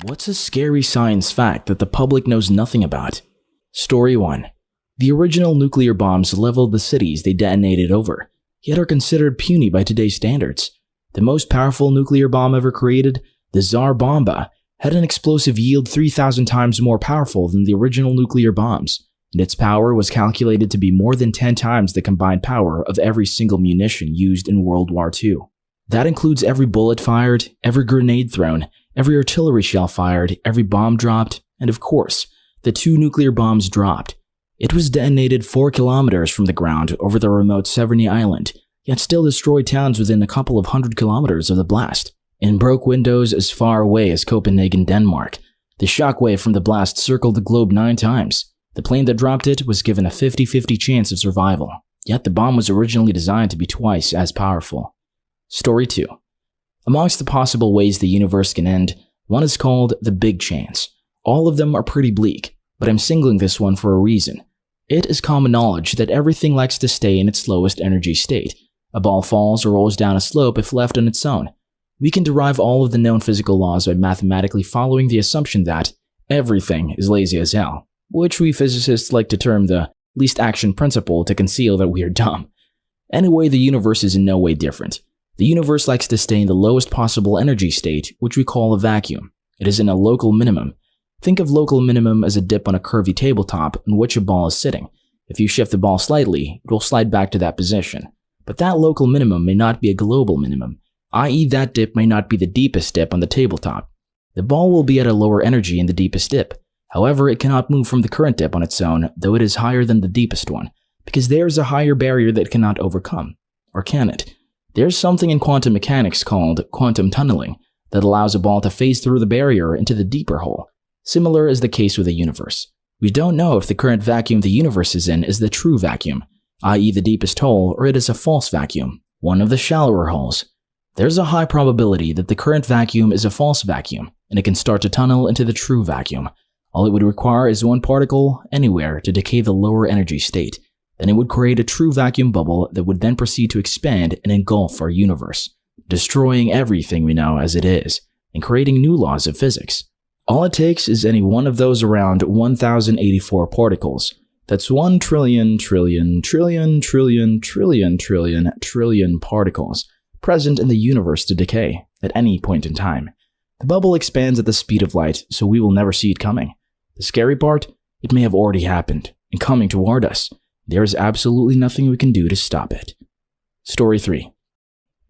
What's a scary science fact that the public knows nothing about? Story 1. The original nuclear bombs leveled the cities they detonated over, yet are considered puny by today's standards. The most powerful nuclear bomb ever created, the Tsar Bomba, had an explosive yield 3,000 times more powerful than the original nuclear bombs, and its power was calculated to be more than 10 times the combined power of every single munition used in World War II. That includes every bullet fired, every grenade thrown, every artillery shell fired, every bomb dropped, and of course, the 2 nuclear bombs dropped. It was detonated 4 kilometers from the ground over the remote Severny Island, yet still destroyed towns within a couple of 100 kilometers of the blast, and broke windows as far away as Copenhagen, Denmark. The shockwave from the blast circled the globe 9 times. The plane that dropped it was given a 50-50 chance of survival, yet the bomb was originally designed to be twice as powerful. Story 2. Amongst the possible ways the universe can end, one is called the Big Chance. All of them are pretty bleak, but I'm singling this one for a reason. It is common knowledge that everything likes to stay in its lowest energy state. A ball falls or rolls down a slope if left on its own. We can derive all of the known physical laws by mathematically following the assumption that everything is lazy as hell, which we physicists like to term the least action principle to conceal that we are dumb. Anyway, the universe is in no way different. The universe likes to stay in the lowest possible energy state, which we call a vacuum. It is in a local minimum. Think of local minimum as a dip on a curvy tabletop in which a ball is sitting. If you shift the ball slightly, it will slide back to that position. But that local minimum may not be a global minimum, i.e. that dip may not be the deepest dip on the tabletop. The ball will be at a lower energy in the deepest dip. However, it cannot move from the current dip on its own, though it is higher than the deepest one, because there is a higher barrier that it cannot overcome. Or can it? There's something in quantum mechanics called quantum tunneling that allows a ball to phase through the barrier into the deeper hole. Similar is the case with the universe. We don't know if the current vacuum the universe is in is the true vacuum, i.e. the deepest hole, or it is a false vacuum, one of the shallower holes. There's a high probability that the current vacuum is a false vacuum, and it can start to tunnel into the true vacuum. All it would require is one particle, anywhere, to decay the lower energy state. Then it would create a true vacuum bubble that would then proceed to expand and engulf our universe, destroying everything we know as it is, and creating new laws of physics. All it takes is any one of those around 1,084 particles. That's 1 trillion particles present in the universe to decay at any point in time. The bubble expands at the speed of light, so we will never see it coming. The scary part? It may have already happened, and coming toward us. There is absolutely nothing we can do to stop it. Story 3.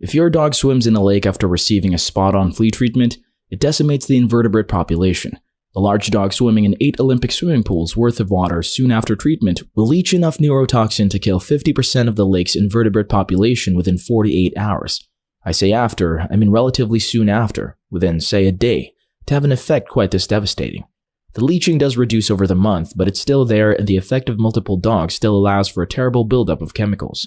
If your dog swims in a lake after receiving a spot-on flea treatment, it decimates the invertebrate population. A large dog swimming in 8 Olympic swimming pools worth of water soon after treatment will leach enough neurotoxin to kill 50% of the lake's invertebrate population within 48 hours. I say after, I mean relatively soon after, within, say, a day, to have an effect quite this devastating. The leaching does reduce over the month, but it's still there, and the effect of multiple dogs still allows for a terrible buildup of chemicals.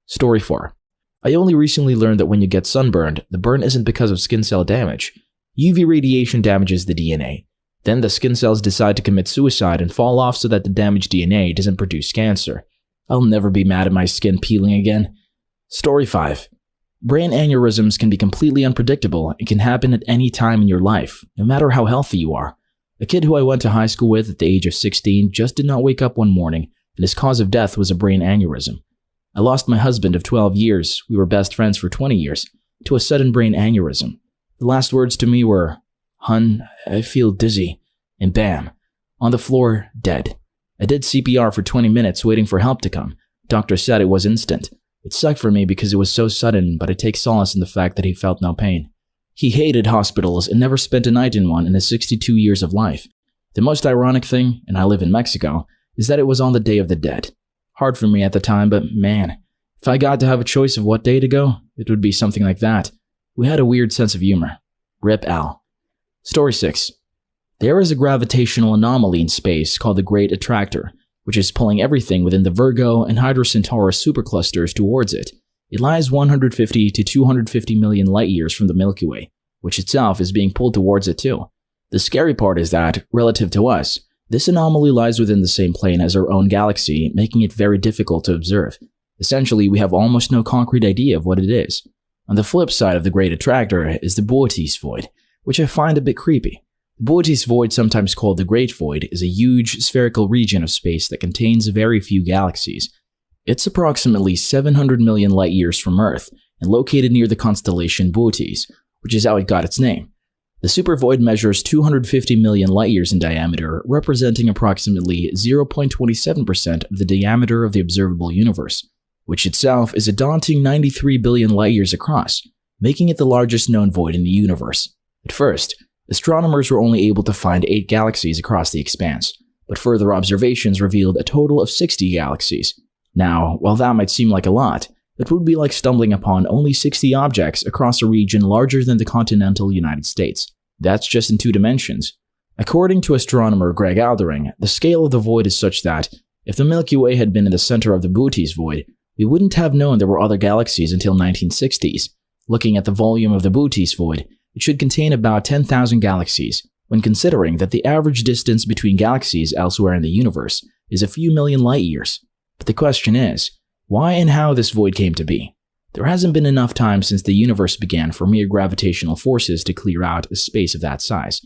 Story 4. I only recently learned that when you get sunburned, the burn isn't because of skin cell damage. UV radiation damages the DNA. Then the skin cells decide to commit suicide and fall off so that the damaged DNA doesn't produce cancer. I'll never be mad at my skin peeling again. Story 5. Brain aneurysms can be completely unpredictable and can happen at any time in your life, no matter how healthy you are. A kid who I went to high school with at the age of 16 just did not wake up one morning, and his cause of death was a brain aneurysm. I lost my husband of 12 years, we were best friends for 20 years, to a sudden brain aneurysm. The last words to me were, "Hun, I feel dizzy," and bam, on the floor, dead. I did CPR for 20 minutes waiting for help to come. Doctor said it was instant. It sucked for me because it was so sudden, but I take solace in the fact that he felt no pain. He hated hospitals and never spent a night in one in his 62 years of life. The most ironic thing, and I live in Mexico, is that it was on the Day of the Dead. Hard for me at the time, but man, if I got to have a choice of what day to go, it would be something like that. We had a weird sense of humor. Rip Al. Story 6. There is a gravitational anomaly in space called the Great Attractor, which is pulling everything within the Virgo and Hydra Centaurus superclusters towards it. It lies 150 to 250 million light-years from the Milky Way, which itself is being pulled towards it too. The scary part is that, relative to us, this anomaly lies within the same plane as our own galaxy, making it very difficult to observe. Essentially, we have almost no concrete idea of what it is. On the flip side of the Great Attractor is the Boötes Void, which I find a bit creepy. The Boötes Void, sometimes called the Great Void, is a huge spherical region of space that contains very few galaxies. It's approximately 700 million light-years from Earth and located near the constellation Boötes, which is how it got its name. The supervoid measures 250 million light-years in diameter, representing approximately 0.27% of the diameter of the observable universe, which itself is a daunting 93 billion light-years across, making it the largest known void in the universe. At first, astronomers were only able to find 8 galaxies across the expanse, but further observations revealed a total of 60 galaxies. Now, while that might seem like a lot, it would be like stumbling upon only 60 objects across a region larger than the continental United States. That's just in 2 dimensions. According to astronomer Greg Aldering, the scale of the void is such that, if the Milky Way had been in the center of the Boötes Void, we wouldn't have known there were other galaxies until 1960s. Looking at the volume of the Boötes Void, it should contain about 10,000 galaxies, when considering that the average distance between galaxies elsewhere in the universe is a few million light-years. But the question is, why and how this void came to be? There hasn't been enough time since the universe began for mere gravitational forces to clear out a space of that size.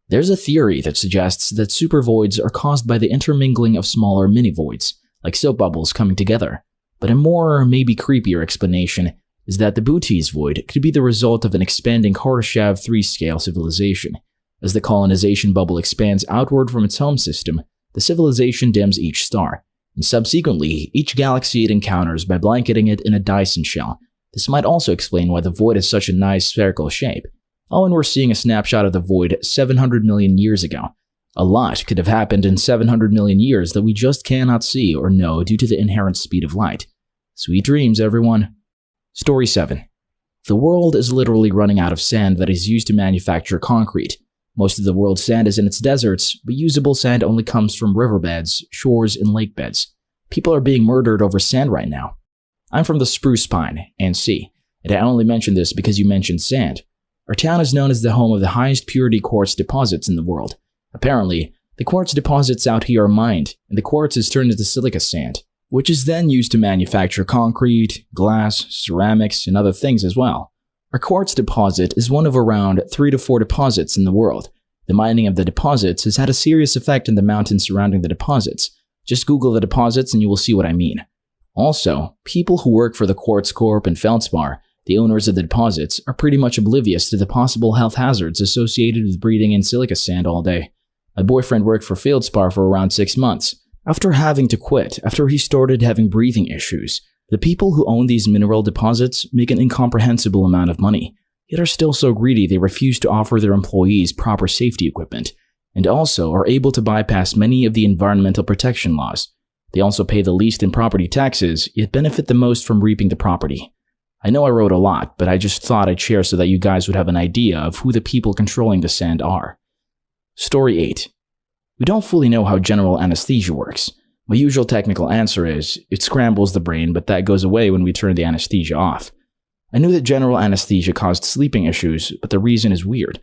There's a theory that suggests that supervoids are caused by the intermingling of smaller mini-voids, like soap bubbles coming together. But a more, maybe creepier explanation is that the Boötes Void could be the result of an expanding Kardashev 3-scale civilization. As the colonization bubble expands outward from its home system, the civilization dims each star, and subsequently each galaxy it encounters by blanketing it in a Dyson shell. This might also explain why the void has such a nice spherical shape. Oh, and we're seeing a snapshot of the void 700 million years ago. A lot could have happened in 700 million years that we just cannot see or know due to the inherent speed of light. Sweet dreams, everyone. Story 7. The world is literally running out of sand that is used to manufacture concrete. Most of the world's sand is in its deserts, but usable sand only comes from riverbeds, shores, and lake beds. People are being murdered over sand right now. I'm from the Spruce Pine, NC, and I only mention this because you mentioned sand. Our town is known as the home of the highest purity quartz deposits in the world. Apparently, the quartz deposits out here are mined, and the quartz is turned into silica sand, which is then used to manufacture concrete, glass, ceramics, and other things as well. Our quartz deposit is one of around 3 to 4 deposits in the world. The mining of the deposits has had a serious effect on the mountains surrounding the deposits. Just Google the deposits and you will see what I mean. Also, people who work for the Quartz Corp and Feldspar, the owners of the deposits, are pretty much oblivious to the possible health hazards associated with breathing in silica sand all day. My boyfriend worked for Feldspar for around 6 months, after having to quit after he started having breathing issues. The people who own these mineral deposits make an incomprehensible amount of money, yet are still so greedy they refuse to offer their employees proper safety equipment, and also are able to bypass many of the environmental protection laws. They also pay the least in property taxes, yet benefit the most from reaping the property. I know I wrote a lot, but I just thought I'd share so that you guys would have an idea of who the people controlling the sand are. Story 8. We don't fully know how general anesthesia works. My usual technical answer is, it scrambles the brain, but that goes away when we turn the anesthesia off. I knew that general anesthesia caused sleeping issues, but the reason is weird.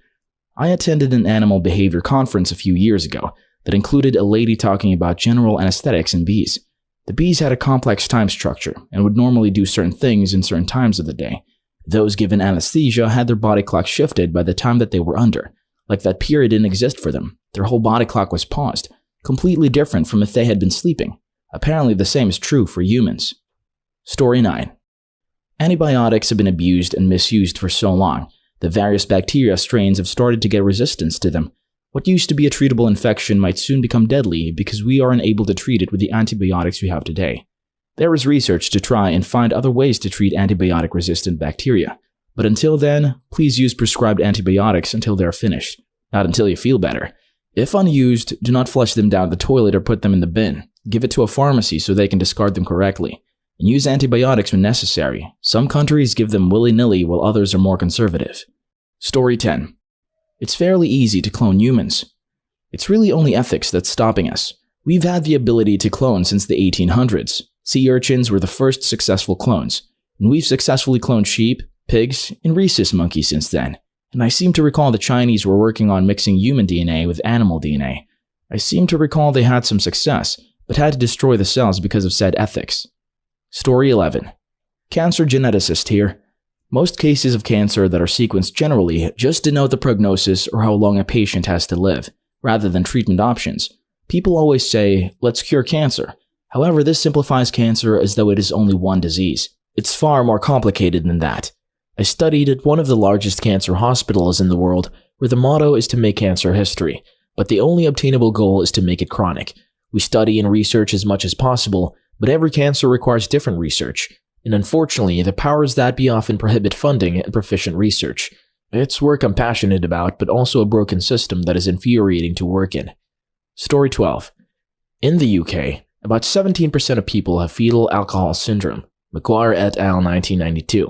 I attended an animal behavior conference a few years ago that included a lady talking about general anesthetics in bees. The bees had a complex time structure and would normally do certain things in certain times of the day. Those given anesthesia had their body clock shifted by the time that they were under. Like that period didn't exist for them. Their whole body clock was paused. Completely different from if they had been sleeping. Apparently the same is true for humans. Story 9. Antibiotics have been abused and misused for so long that various bacteria strains have started to get resistance to them. What used to be a treatable infection might soon become deadly because we are unable to treat it with the antibiotics we have today. There is research to try and find other ways to treat antibiotic-resistant bacteria. But until then, please use prescribed antibiotics until they are finished, not until you feel better. If unused, do not flush them down the toilet or put them in the bin. Give it to a pharmacy so they can discard them correctly. And use antibiotics when necessary. Some countries give them willy-nilly while others are more conservative. Story 10. It's fairly easy to clone humans. It's really only ethics that's stopping us. We've had the ability to clone since the 1800s. Sea urchins were the first successful clones, and we've successfully cloned sheep, pigs, and rhesus monkeys since then. And I seem to recall the Chinese were working on mixing human DNA with animal DNA. I seem to recall they had some success, but had to destroy the cells because of said ethics. Story 11. Cancer geneticist here. Most cases of cancer that are sequenced generally just denote the prognosis or how long a patient has to live, rather than treatment options. People always say, let's cure cancer. However, this simplifies cancer as though it is only one disease. It's far more complicated than that. I studied at one of the largest cancer hospitals in the world, where the motto is to make cancer history, but the only obtainable goal is to make it chronic. We study and research as much as possible, but every cancer requires different research. And unfortunately, the powers that be often prohibit funding and proficient research. It's work I'm passionate about, but also a broken system that is infuriating to work in. Story 12. In the UK, about 17% of people have fetal alcohol syndrome. McGuire et al. 1992.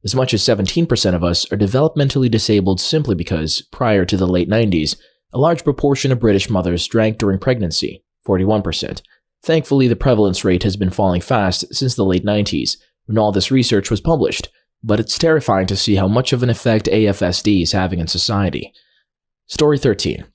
As much as 17% of us are developmentally disabled simply because, prior to the late 90s, a large proportion of British mothers drank during pregnancy, 41%. Thankfully, the prevalence rate has been falling fast since the late 90s, when all this research was published, but it's terrifying to see how much of an effect AFSD is having in society. Story 13.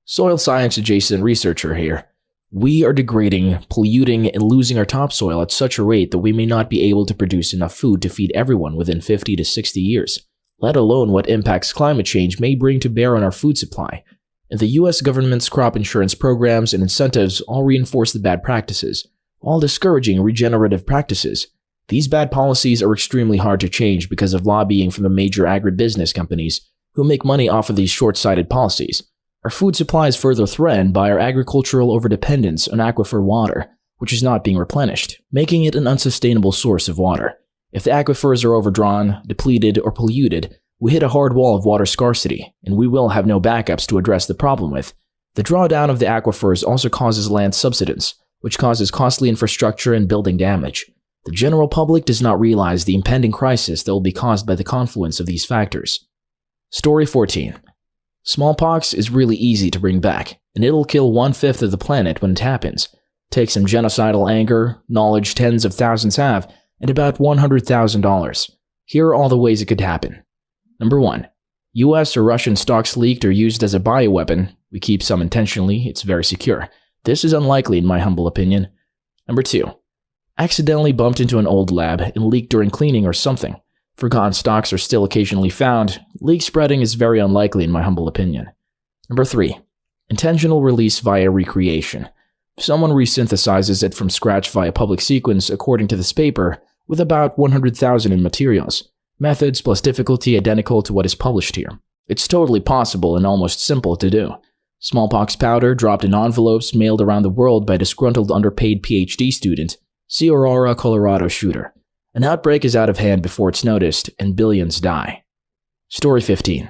Soil science adjacent researcher here. We are degrading, polluting, and losing our topsoil at such a rate that we may not be able to produce enough food to feed everyone within 50 to 60 years, let alone what impacts climate change may bring to bear on our food supply. And the US government's crop insurance programs and incentives all reinforce the bad practices, all discouraging regenerative practices. These bad policies are extremely hard to change because of lobbying from the major agribusiness companies who make money off of these short-sighted policies. Our food supply is further threatened by our agricultural overdependence on aquifer water, which is not being replenished, making it an unsustainable source of water. If the aquifers are overdrawn, depleted, or polluted, we hit a hard wall of water scarcity, and we will have no backups to address the problem with. The drawdown of the aquifers also causes land subsidence, which causes costly infrastructure and building damage. The general public does not realize the impending crisis that will be caused by the confluence of these factors. Story 14. Smallpox is really easy to bring back, and it'll kill 1/5 of the planet when it happens. Take some genocidal anger, knowledge tens of thousands have, and about $100,000. Here are all the ways it could happen. Number 1. US or Russian stocks leaked or used as a bioweapon. We keep some intentionally, it's very secure. This is unlikely in my humble opinion. Number 2. Accidentally bumped into an old lab and leaked during cleaning or something. Forgotten stocks are still occasionally found. Leak spreading is very unlikely in my humble opinion. Number 3. Intentional release via recreation. Someone resynthesizes it from scratch via public sequence according to this paper, with about 100,000 in materials. Methods plus difficulty identical to what is published here. It's totally possible and almost simple to do. Smallpox powder dropped in envelopes mailed around the world by a disgruntled underpaid PhD student. See Aurora, Colorado shooter. An outbreak is out of hand before it's noticed, and billions die. Story 15.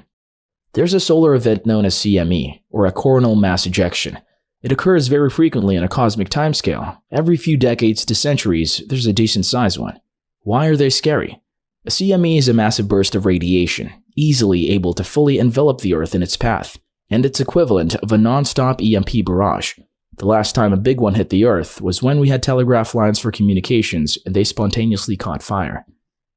There's a solar event known as CME, or a coronal mass ejection. It occurs very frequently on a cosmic timescale. Every few decades to centuries, there's a decent-sized one. Why are they scary? A CME is a massive burst of radiation, easily able to fully envelop the Earth in its path, and it's equivalent of a non-stop EMP barrage. The last time a big one hit the Earth was when we had telegraph lines for communications and they spontaneously caught fire.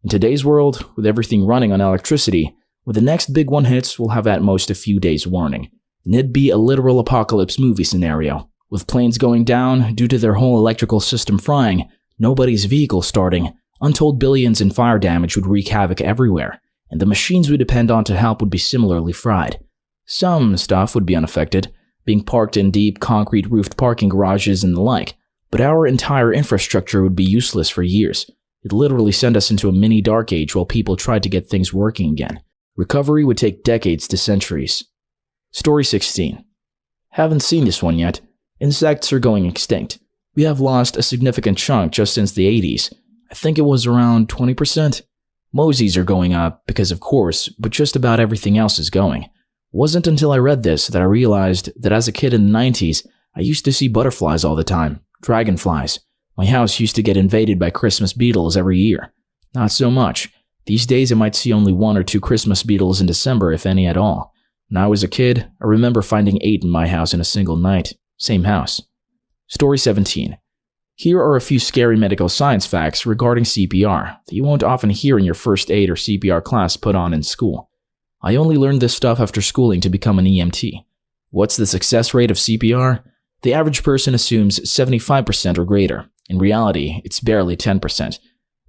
In today's world, with everything running on electricity, when the next big one hits, we'll have at most a few days warning. And it'd be a literal apocalypse movie scenario, with planes going down due to their whole electrical system frying, nobody's vehicle starting, untold billions in fire damage would wreak havoc everywhere, and the machines we depend on to help would be similarly fried. Some stuff would be unaffected, being parked in deep, concrete-roofed parking garages and the like, but our entire infrastructure would be useless for years. It'd literally send us into a mini dark age while people tried to get things working again. Recovery would take decades to centuries. Story 16. Haven't seen this one yet. Insects are going extinct. We have lost a significant chunk just since the 80s. I think it was around 20%. Mosies are going up, because of course, but just about everything else is going. Wasn't until I read this that I realized that as a kid in the 90s, I used to see butterflies all the time, dragonflies. My house used to get invaded by Christmas beetles every year. Not so much. These days I might see only 1 or 2 Christmas beetles in December, if any at all. When I was a kid, I remember finding 8 in my house in a single night. Same house. Story 17. Here are a few scary medical science facts regarding CPR that you won't often hear in your first aid or CPR class put on in school. I only learned this stuff after schooling to become an EMT. What's the success rate of CPR? The average person assumes 75% or greater. In reality, it's barely 10%.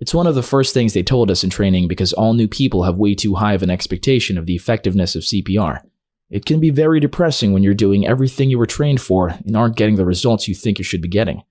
It's one of the first things they told us in training because all new people have way too high of an expectation of the effectiveness of CPR. It can be very depressing when you're doing everything you were trained for and aren't getting the results you think you should be getting.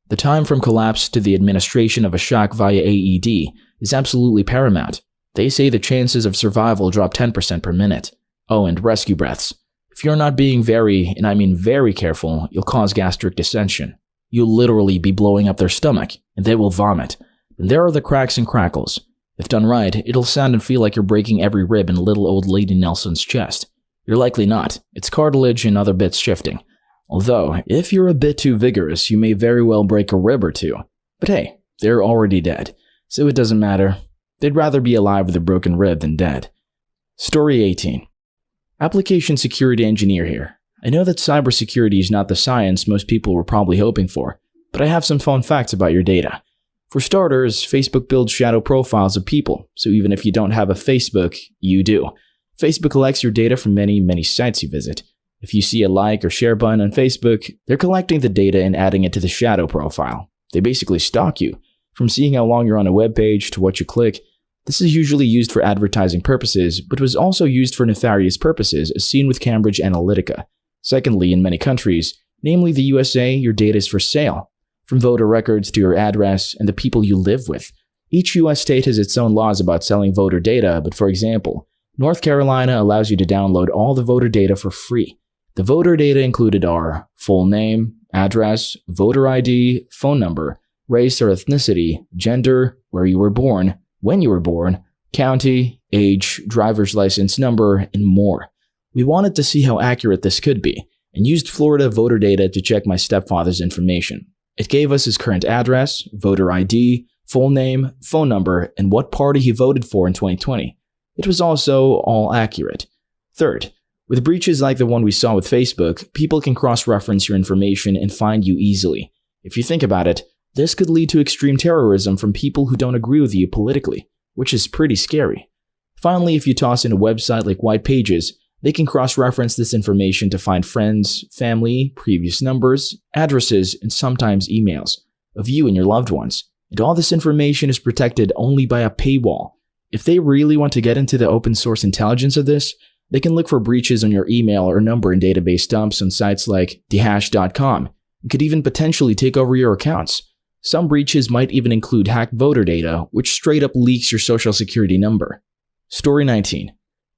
The time from collapse to the administration of a shock via AED is absolutely paramount. They say the chances of survival drop 10% per minute. Oh, and rescue breaths. If you're not being very, and I mean very careful, you'll cause gastric dissension. You'll literally be blowing up their stomach, and they will vomit. And there are the cracks and crackles. If done right, it'll sound and feel like you're breaking every rib in little old lady Nelson's chest. You're likely not. It's cartilage and other bits shifting. Although, if you're a bit too vigorous, you may very well break a rib or two. But hey, they're already dead, so it doesn't matter. They'd rather be alive with a broken rib than dead. Story 18. Application security engineer here. I know that cybersecurity is not the science most people were probably hoping for, but I have some fun facts about your data. For starters, Facebook builds shadow profiles of people, so even if you don't have a Facebook, you do. Facebook collects your data from many sites you visit. If you see a like or share button on Facebook, they're collecting the data and adding it to the shadow profile. They basically stalk you, from seeing how long you're on a web page to what you click. This is usually used for advertising purposes, but was also used for nefarious purposes as seen with Cambridge Analytica. Secondly, in many countries, namely the USA, your data is for sale. From voter records to your address and the people you live with. Each US state has its own laws about selling voter data, but for example, North Carolina allows you to download all the voter data for free. The voter data included are full name, address, voter ID, phone number, race or ethnicity, gender, where you were born, when you were born, county, age, driver's license number, and more. We wanted to see how accurate this could be, and used Florida voter data to check my stepfather's information. It gave us his current address, voter ID, full name, phone number, and what party he voted for in 2020. It was also all accurate. Third, with breaches like the one we saw with Facebook, people can cross-reference your information and find you easily. If you think about it, this could lead to extreme terrorism from people who don't agree with you politically, which is pretty scary. Finally, if you toss in a website like White Pages, they can cross-reference this information to find friends, family, previous numbers, addresses, and sometimes emails of you and your loved ones. And all this information is protected only by a paywall. If they really want to get into the open source intelligence of this, they can look for breaches on your email or number in database dumps on sites like thehash.com and could even potentially take over your accounts. Some breaches might even include hacked voter data, which straight up leaks your social security number. Story 19.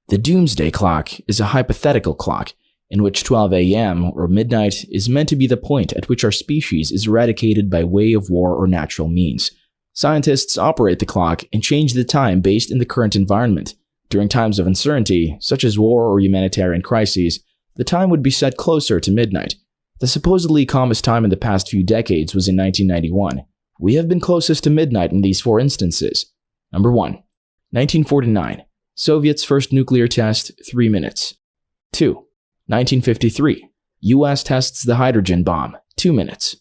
The doomsday clock is a hypothetical clock in which 12 a.m. or midnight is meant to be the point at which our species is eradicated by way of war or natural means. Scientists operate the clock and change the time based in the current environment. During times of uncertainty, such as war or humanitarian crises, the time would be set closer to midnight. The supposedly calmest time in the past few decades was in 1991. We have been closest to midnight in these four instances. Number 1. 1949. Soviets' first nuclear test, 3 minutes. 2. 1953. US tests the hydrogen bomb, 2 minutes.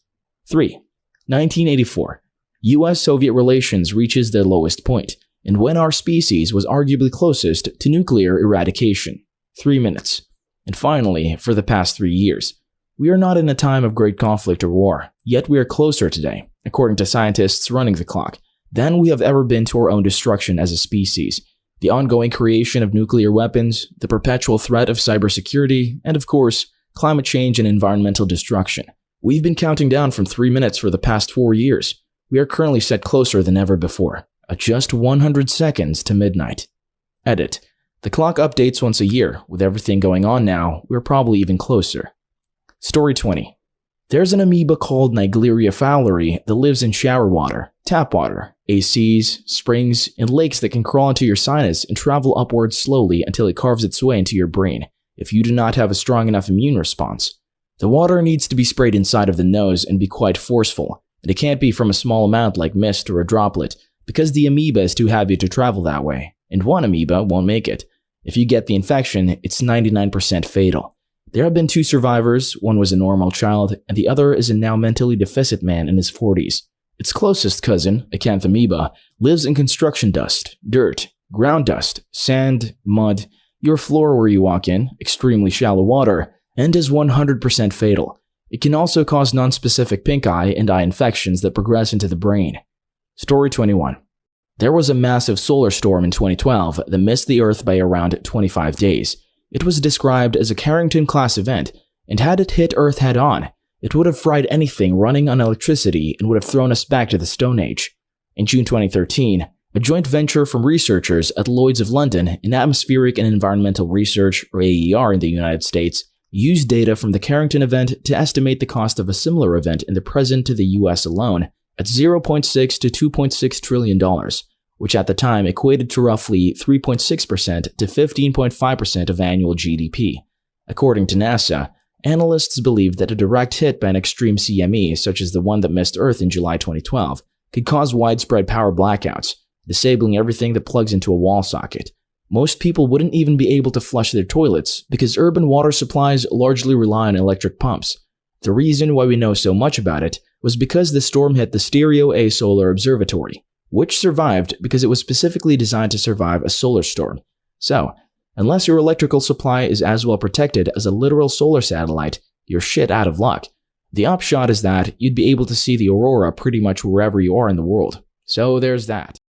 3. 1984. US-Soviet relations reaches their lowest point, and when our species was arguably closest to nuclear eradication, 3 minutes. And finally, for the past 3 years. We are not in a time of great conflict or war, yet we are closer today, according to scientists running the clock, than we have ever been to our own destruction as a species. The ongoing creation of nuclear weapons, the perpetual threat of cybersecurity, and of course, climate change and environmental destruction. We've been counting down from 3 minutes for the past 4 years. We are currently set closer than ever before, at just 100 seconds to midnight. Edit. The clock updates once a year. With everything going on now, we're probably even closer. Story 20. There's an amoeba called Naegleria fowleri that lives in shower water, tap water, ACs, springs, and lakes that can crawl into your sinus and travel upwards slowly until it carves its way into your brain if you do not have a strong enough immune response. The water needs to be sprayed inside of the nose and be quite forceful, and it can't be from a small amount like mist or a droplet because the amoeba is too heavy to travel that way, and one amoeba won't make it. If you get the infection, it's 99% fatal. There have been 2 survivors, one was a normal child, and the other is a now mentally deficit man in his 40s. Its closest cousin, Acanthamoeba, lives in construction dust, dirt, ground dust, sand, mud, your floor where you walk in, extremely shallow water, and is 100% fatal. It can also cause non-specific pink eye and eye infections that progress into the brain. Story 21. There was a massive solar storm in 2012 that missed the Earth by around 25 days. It was described as a Carrington-class event, and had it hit Earth head-on, it would have fried anything running on electricity and would have thrown us back to the Stone Age. In June 2013, a joint venture from researchers at Lloyd's of London and Atmospheric and Environmental Research, or AER in the United States, used data from the Carrington event to estimate the cost of a similar event in the present to the US alone at $0.6 to $2.6 trillion, which at the time equated to roughly 3.6% to 15.5% of annual GDP. According to NASA, analysts believe that a direct hit by an extreme CME, such as the one that missed Earth in July 2012, could cause widespread power blackouts, disabling everything that plugs into a wall socket. Most people wouldn't even be able to flush their toilets because urban water supplies largely rely on electric pumps. The reason why we know so much about it was because the storm hit the Stereo A Solar Observatory, which survived because it was specifically designed to survive a solar storm. So, unless your electrical supply is as well protected as a literal solar satellite, you're shit out of luck. The upshot is that you'd be able to see the aurora pretty much wherever you are in the world. So there's that.